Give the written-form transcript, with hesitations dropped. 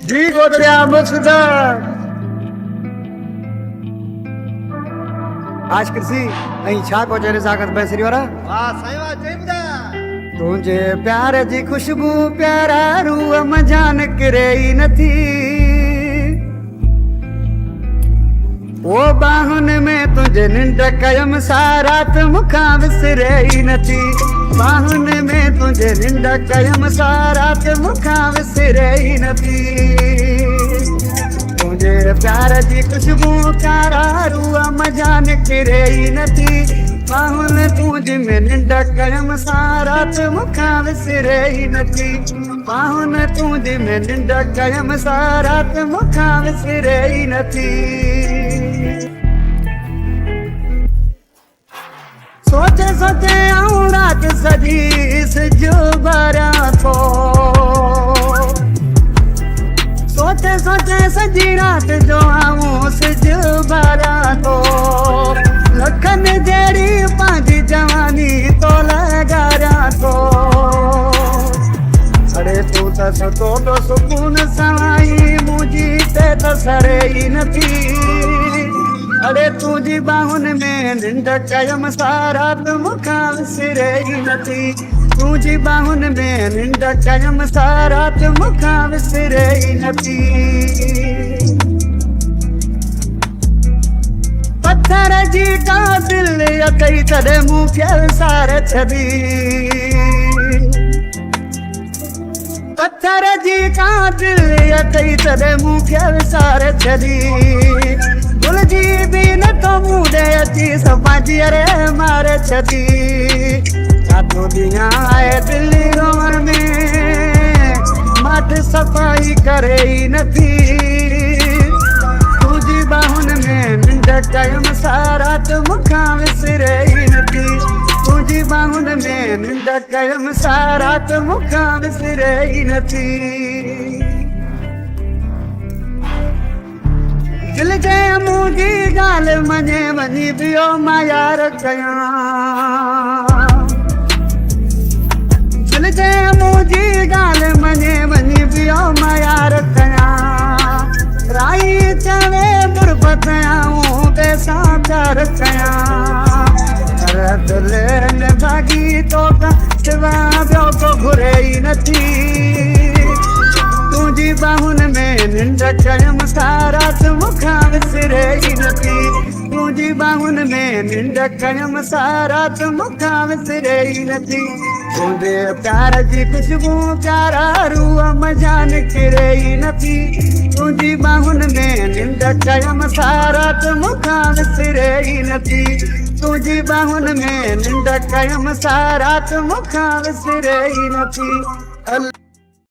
जी गोदरिया मुझदा आज कृषि अई छा को चेरे सागत बैसरी वाला वाह साईं वाह जय बुदा तुझे प्यार जी खुशबू प्यारा रूह मजान करे नथी वो बाहुन में तुझे निंड कयम सारात मुखा विसरे नथी बाहुन में तुझे निंड कयम सारात मुखा विसरे नथी तुझे प्यार जी खुशबू प्यारा रूह मजान करे नथी बाहुन तुझ में निंड कयम सारात मुखा विसरे नथी बाहुन तुझ में निंड कयम सारात मुखा विसरे नथी सोचे सोचे आऊं रात सजी सिजो बारा को सोचे सोचे सजी रात जो आऊं सिजो बारा को लखन जेरी पांजी जवानी तो लगारा को अरे तू तो सुकून सवाई मुझी ते तो सरे ही नथी अरे तुझी बाहुन में निंड कयम सारात मुखा विसरे नथी तुझी बाहुन में निंड कयम सारात मुखा विसरे नथी पत्थर जी का दिल कई तरे मुँह के सार छदी पत्थर जी का दिल कई तरे मुँह के सार छदी गुल जी भी न तो मुझे अची समाजी अरे मारे छदी सातों दिया आए दिल्ली रोवन में माट सफाई करे नथी तुझी बाहुन में निंड कयम सारात मुखा विसरे नथी तुझी बाहुन में निंड कयम सारात मुखा विसरे नथी दिल जे मुझी गाल मने वनी बियो माया रखया दिल जे मुझी गाल मने वनी बियो माया रखया राई चवे बुरबत आऊं बेसा प्यार कया दिल ने भागी तो सिवा बियो तो घुरे नथी तुझी बाहुन में निंड कयम सारात मुखा विसरे नथी तुझी बाहुन में निंड कयम सारात मुखा विसरे नथी तुझे प्यार जी खुशबू प्यारा रूह मजान करे नथी तुझी बाहुन में निंड कयम सारात मुखा विसरे नथी तुझी बाहुन में निंड कयम सारात मुखा विसरे नथी।